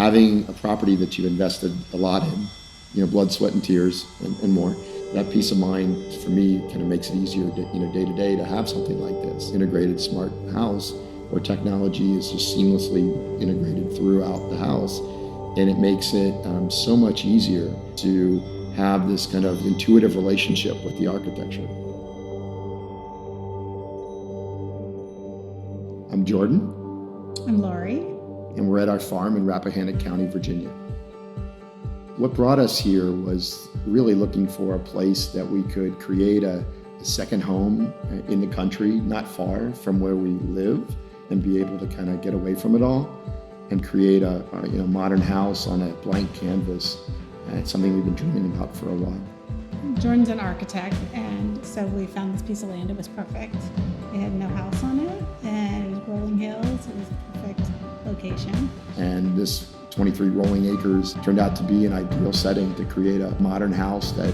having a property that you invested a lot in, blood, sweat, and tears, and more. That peace of mind for me kind of makes it easier, day to day to have something like this integrated smart house where technology is just seamlessly integrated throughout the house, and it makes it so much easier to have this kind of intuitive relationship with the architecture. I'm Jordan. I'm Laurie. And we're at our farm in Rappahannock County, Virginia. What brought us here was really looking for a place that we could create a second home in the country, not far from where we live, and be able to kind of get away from it all and create a modern house on a blank canvas. It's something we've been dreaming about for a while. Jordan's an architect, and so we found this piece of land. It was perfect. It had no house on it, and it was rolling hills. It was a perfect location. And this 23 rolling acres turned out to be an ideal setting to create a modern house that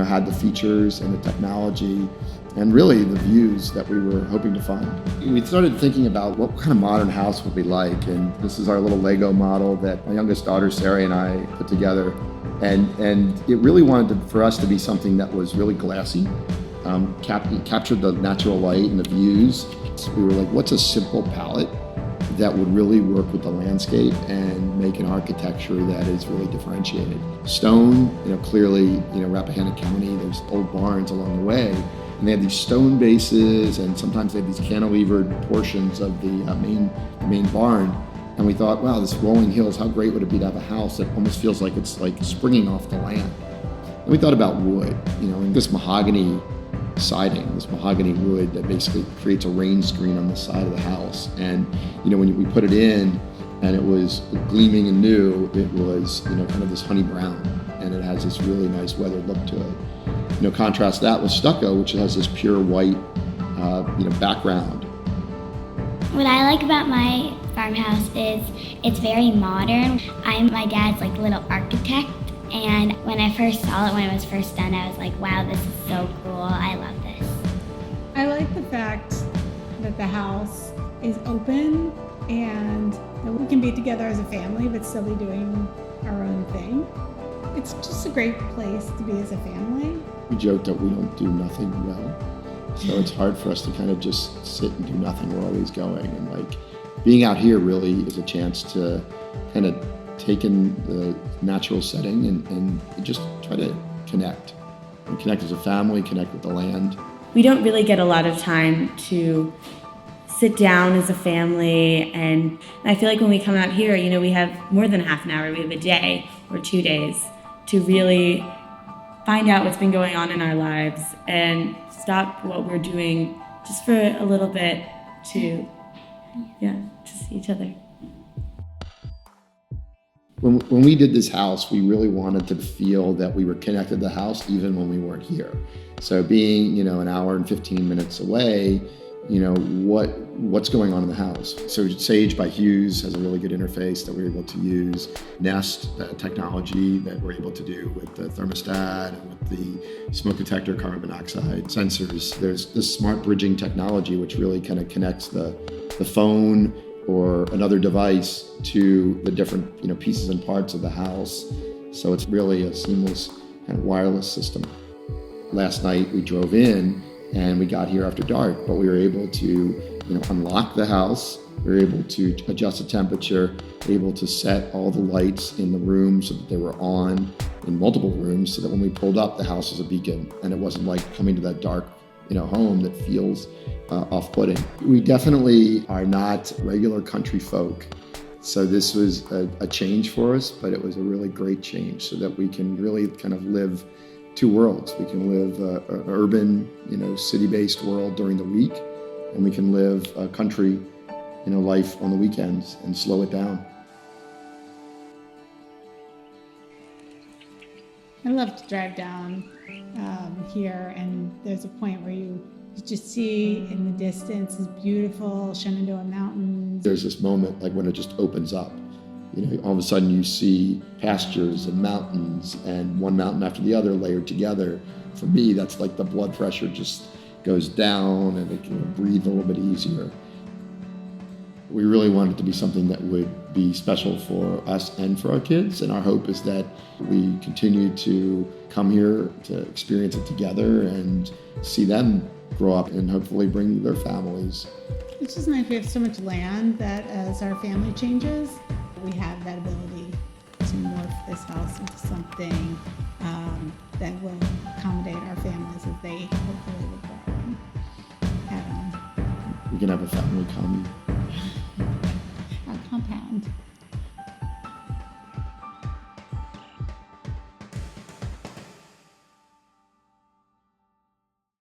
had the features and the technology and really the views that we were hoping to find. We started thinking about what kind of modern house would we like, and this is our little Lego model that my youngest daughter Sarah and I put together. And it really wanted for us to be something that was really glassy, captured the natural light and the views. So we were like, what's a simple palette that would really work with the landscape and make an architecture that is really differentiated? Stone, clearly, Rappahannock County, there's old barns along the way, and they have these stone bases, and sometimes they have these cantilevered portions of the main barn. And we thought, wow, this rolling hills, how great would it be to have a house that almost feels like it's like springing off the land? And we thought about wood, and this mahogany siding, this mahogany wood that basically creates a rain screen on the side of the house. And when we put it in and it was gleaming and new, it was kind of this honey brown, and it has this really nice weathered look to it. Contrast that with stucco, which has this pure white background. What I like about my farmhouse is it's very modern. I'm my dad's little architect, and when I first saw it, when it was first done, I was like, wow, this is so cool. I love this. I like the fact that the house is open and that we can be together as a family but still be doing our own thing. It's just a great place to be as a family. We joke that we don't do nothing well, so it's hard for us to kind of just sit and do nothing. We're always going, and being out here really is a chance to kind of take in the natural setting and just try to connect. And connect as a family, connect with the land. We don't really get a lot of time to sit down as a family, and I feel like when we come out here, we have more than half an hour, we have a day or 2 days to really find out what's been going on in our lives and stop what we're doing just for a little bit to see each other. When we did this house, we really wanted to feel that we were connected to the house even when we weren't here. So being, an hour and 15 minutes away, what's going on in the house. So Sage by Hughes has a really good interface that we're able to use. Nest technology that we're able to do with the thermostat and with the smoke detector, carbon monoxide sensors. There's this smart bridging technology which really kind of connects the phone or another device to the different pieces and parts of the house. So it's really a seamless kind of wireless system. Last night we drove in and we got here after dark, but we were able to unlock the house. We were able to adjust the temperature, able to set all the lights in the room so that they were on in multiple rooms, so that when we pulled up, the house was a beacon, and it wasn't like coming to that dark home that feels off-putting. We definitely are not regular country folk, so this was a change for us, but it was a really great change so that we can really kind of live two worlds. We can live an urban, city-based world during the week, and we can live a country, life on the weekends and slow it down. I love to drive down here, and there's a point where you just see in the distance these beautiful Shenandoah Mountains. There's this moment when it just opens up. All of a sudden you see pastures and mountains, and one mountain after the other layered together. For me, that's like the blood pressure just goes down and it can breathe a little bit easier. we really want it to be something that would be special for us and for our kids. And our hope is that we continue to come here to experience it together and see them grow up and hopefully bring their families. It's just nice. We have so much land that as our family changes, we have that ability to morph this house into something that will accommodate our families as they hopefully will grow and have We can have a family come